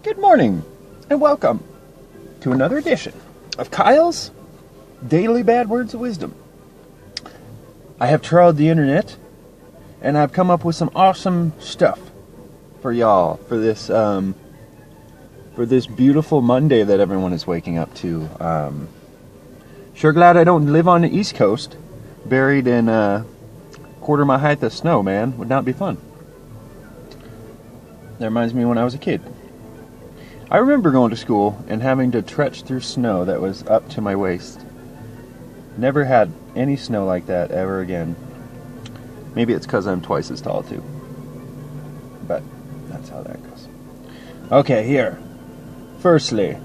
Good morning, and welcome to another edition of Kyle's Daily Bad Words of Wisdom. I have trawled the internet, and I've come up with some awesome stuff for y'all for this beautiful Monday that everyone is waking up to. Sure glad I don't live on the East Coast, buried in a quarter my height of snow, man. Would not be fun. That reminds me when I was a kid. I remember going to school and having to trudge through snow that was up to my waist. Never had any snow like that ever again. Maybe it's because I'm twice as tall too. But that's how that goes. Okay, here. Firstly,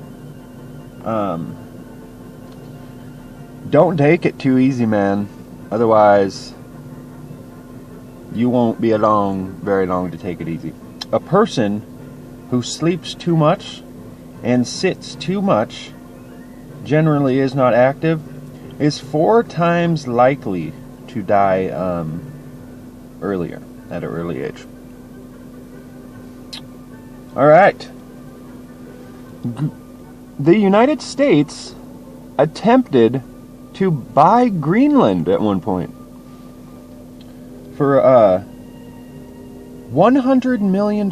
don't take it too easy, man. Otherwise, you won't be along very long to take it easy. A person who sleeps too much and sits too much, generally is not active, is 4 times likely to die earlier, at an early age. Alright. The United States attempted to buy Greenland at one point for $100 million.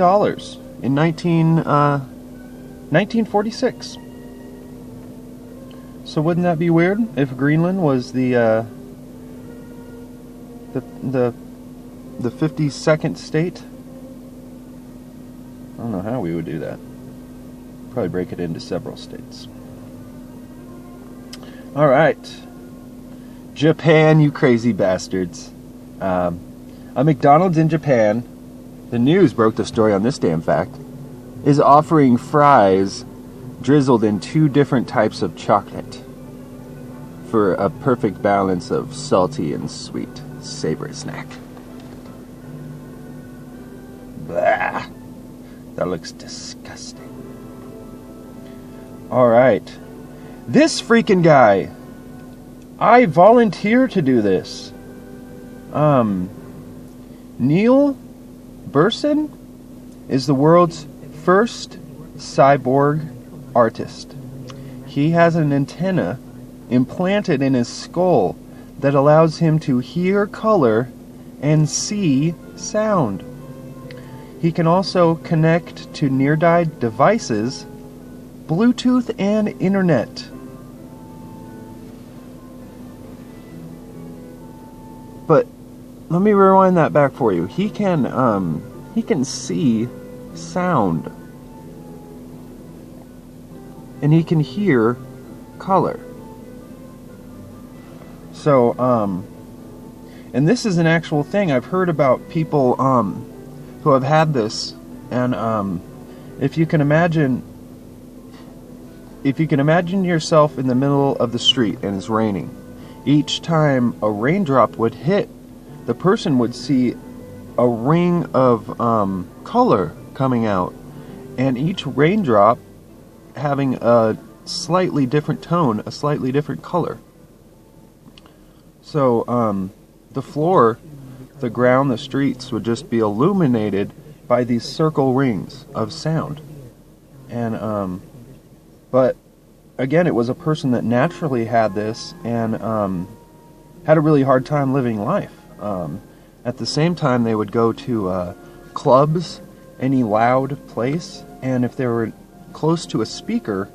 In 1946. So wouldn't that be weird if Greenland was the 52nd state? I don't know how we would do that. Probably break it into several states. All right, Japan, you crazy bastards. A McDonald's in Japan. The news broke the story on this damn fact, is offering fries drizzled in 2 different types of chocolate for a perfect balance of salty and sweet savory snack. Blah. That looks disgusting. Alright. This freaking guy. I volunteer to do this. Neil Burson is the world's first cyborg artist. He has an antenna implanted in his skull that allows him to hear color and see sound. He can also connect to near-die devices, Bluetooth, and internet. But let me rewind that back for you. He can see sound. And he can hear color. So, and this is an actual thing. I've heard about people, who have had this. And, if you can imagine yourself in the middle of the street and it's raining, each time a raindrop would hit, the person would see a ring of color coming out, and each raindrop having a slightly different tone, a slightly different color. So the floor, the ground, the streets would just be illuminated by these circle rings of sound. And but again, it was a person that naturally had this and had a really hard time living life. At the same time, they would go to clubs, any loud place, and if they were close to a speaker,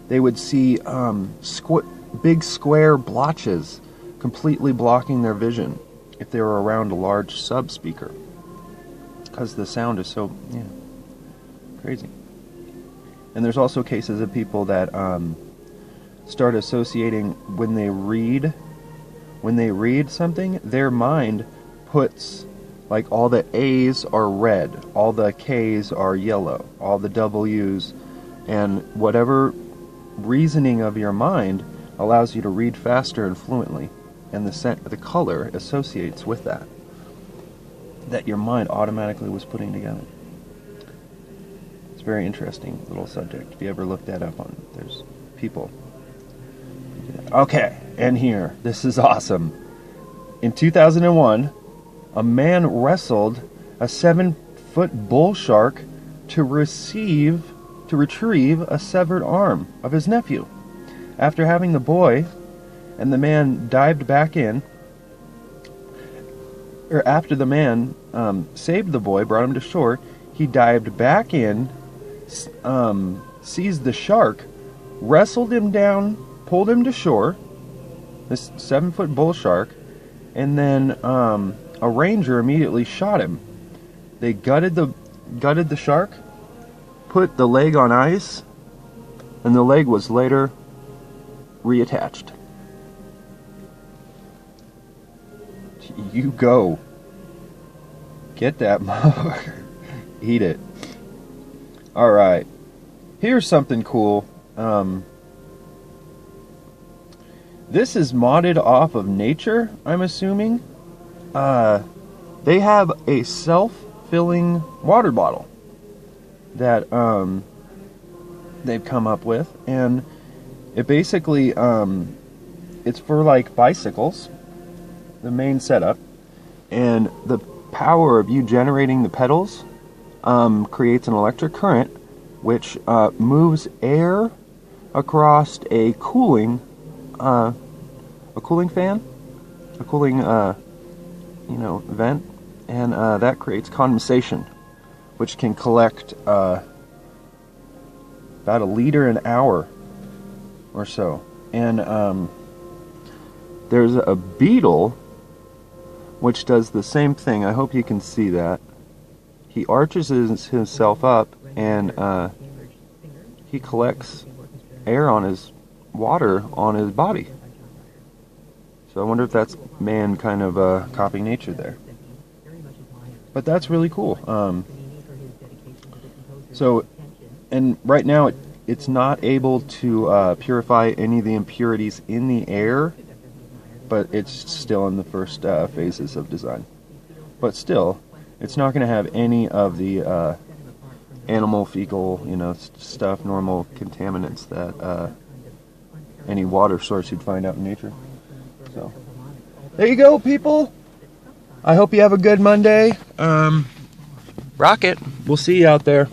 they would see big square blotches completely blocking their vision if they were around a large sub-speaker, because the sound is so crazy. And there's also cases of people that start associating when they read something, their mind puts, like, all the A's are red, all the K's are yellow, all the W's, and whatever reasoning of your mind allows you to read faster and fluently, and the color associates with that your mind automatically was putting together. It's a very interesting little subject. If you ever look that up there's people. Okay, and here, this is awesome. In 2001, a man wrestled a 7-foot bull shark to receive to retrieve a severed arm of his nephew. After having the boy and the man dived back in, or after the man saved the boy, brought him to shore, he dived back in, seized the shark, wrestled him down, pulled him to shore, this 7-foot bull shark, and then a ranger immediately shot him. They gutted the shark, put the leg on ice, and the leg was later reattached. You go. Get that motherfucker. Eat it. Alright. Here's something cool. This is modded off of nature, I'm assuming. They have a self-filling water bottle that they've come up with, and it basically it's for like bicycles, the main setup, and the power of you generating the pedals creates an electric current which moves air across a cooling fan, a cooling vent, and that creates condensation, which can collect about a liter an hour or so. And there's a beetle which does the same thing. I hope you can see that. He arches himself up, and he collects air on his water on his body. So I wonder if that's man kind of copying nature there. But that's really cool. So, and right now it's not able to purify any of the impurities in the air, but it's still in the first phases of design. But still, it's not going to have any of the animal fecal, stuff, normal contaminants that any water source you'd find out in nature. So, there you go, people. I hope you have a good Monday. Rock it. We'll see you out there.